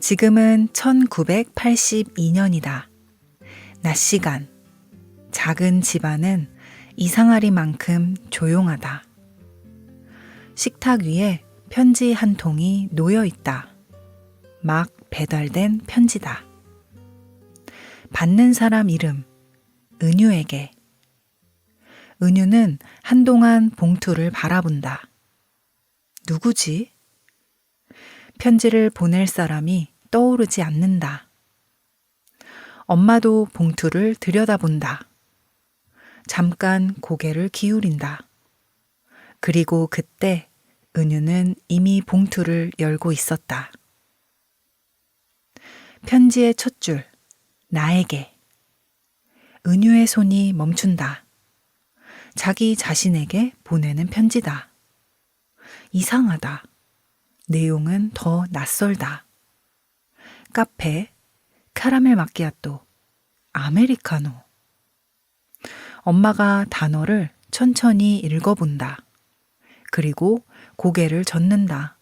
지금은 1982년이다. 낮 시간. 작은 집안은 이상하리만큼 조용하다. 식탁 위에 편지 한 통이 놓여 있다. 막 배달된 편지다. 받는 사람 이름, 은유에게. 은유는 한동안 봉투를 바라본다. 누구지? 편지를 보낼 사람이 떠오르지 않는다. 엄마도 봉투를 들여다본다. 잠깐 고개를 기울인다. 그리고 그때 은유는 이미 봉투를 열고 있었다. 편지의 첫 줄, 나에게. 은유의 손이 멈춘다. 자기 자신에게 보내는 편지다. 이상하다. 내용은 더 낯설다. 카페, 카라멜 마키아토, 아메리카노. 엄마가 단어를 천천히 읽어본다. 그리고 고개를 젓는다.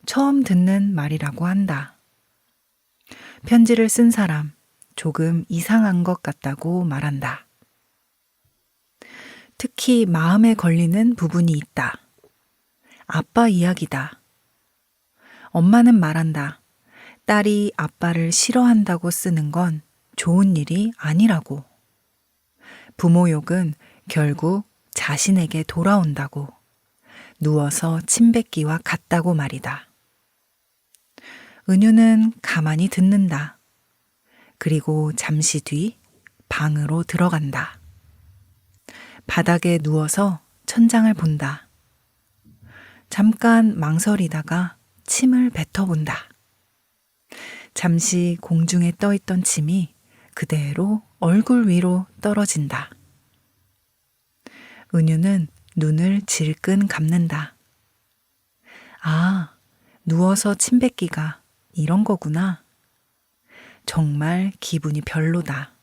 처음 듣는 말이라고 한다. 편지를 쓴 사람, 조금 이상한 것 같다고 말한다. 특히 마음에 걸리는 부분이 있다. 아빠 이야기다. 엄마는 말한다. 딸이 아빠를 싫어한다고 쓰는 건 좋은 일이 아니라고. 부모 욕은 결국 자신에게 돌아온다고. 누워서 침 뱉기와 같다고 말이다. 은유는 가만히 듣는다. 그리고 잠시 뒤 방으로 들어간다. 바닥에 누워서 천장을 본다. 잠깐 망설이다가 침을 뱉어본다. 잠시 공중에 떠있던 침이 그대로 얼굴 위로 떨어진다. 은유는 눈을 질끈 감는다. 아, 누워서 침 뱉기가 이런 거구나. 정말 기분이 별로다.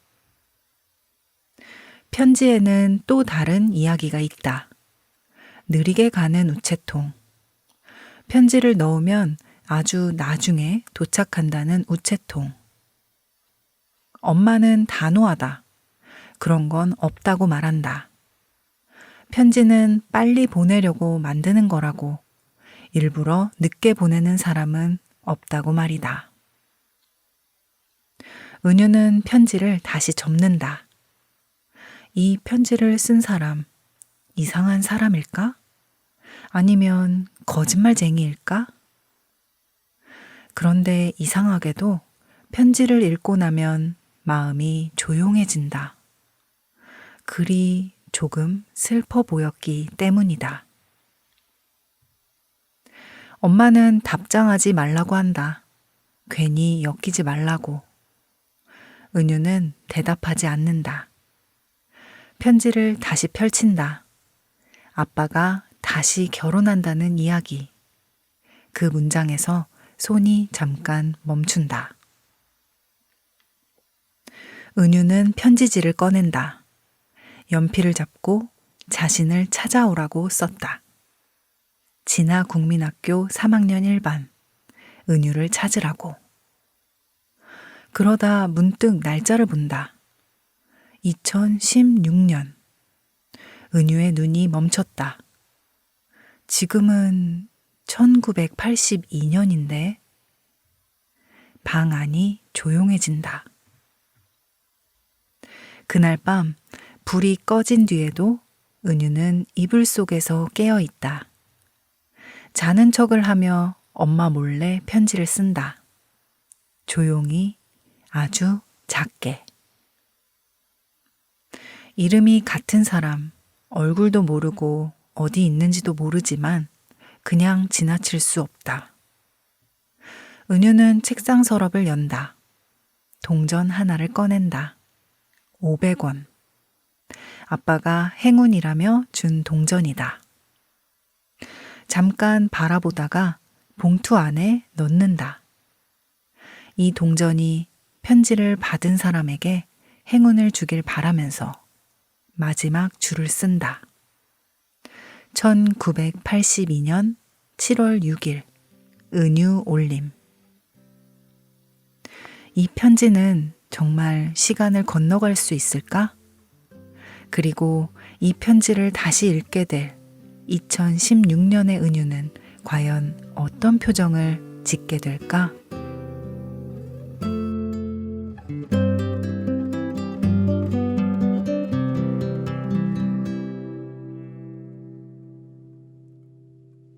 편지에는 또 다른 이야기가 있다. 느리게 가는 우체통. 편지를 넣으면 아주 나중에 도착한다는 우체통. 엄마는 단호하다. 그런 건 없다고 말한다. 편지는 빨리 보내려고 만드는 거라고. 일부러 늦게 보내는 사람은 없다고 말이다. 은유는 편지를 다시 접는다. 이 편지를 쓴 사람, 이상한 사람일까? 아니면 거짓말쟁이일까? 그런데 이상하게도 편지를 읽고 나면 마음이 조용해진다. 글이 조금 슬퍼 보였기 때문이다. 엄마는 답장하지 말라고 한다. 괜히 엮이지 말라고. 은유는 대답하지 않는다. 편지를 다시 펼친다. 아빠가 다시 결혼한다는 이야기. 그 문장에서 손이 잠깐 멈춘다. 은유는 편지지를 꺼낸다. 연필을 잡고 자신을 찾아오라고 썼다. 진화국민학교 3학년 1반. 은유를 찾으라고. 그러다 문득 날짜를 본다. 2016년. 은유의 눈이 멈췄다. 지금은 1982년인데 방 안이 조용해진다. 그날 밤 불이 꺼진 뒤에도 은유는 이불 속에서 깨어 있다. 자는 척을 하며 엄마 몰래 편지를 쓴다. 조용히 아주 작게. 이름이 같은 사람, 얼굴도 모르고 어디 있는지도 모르지만 그냥 지나칠 수 없다. 은유는 책상 서랍을 연다. 동전 하나를 꺼낸다. 500원. 아빠가 행운이라며 준 동전이다. 잠깐 바라보다가 봉투 안에 넣는다. 이 동전이 편지를 받은 사람에게 행운을 주길 바라면서 마지막 줄을 쓴다. 1982년 7월 6일 은유 올림. 이 편지는 정말 시간을 건너갈 수 있을까? 그리고 이 편지를 다시 읽게 될 2016년의 은유는 과연 어떤 표정을 짓게 될까?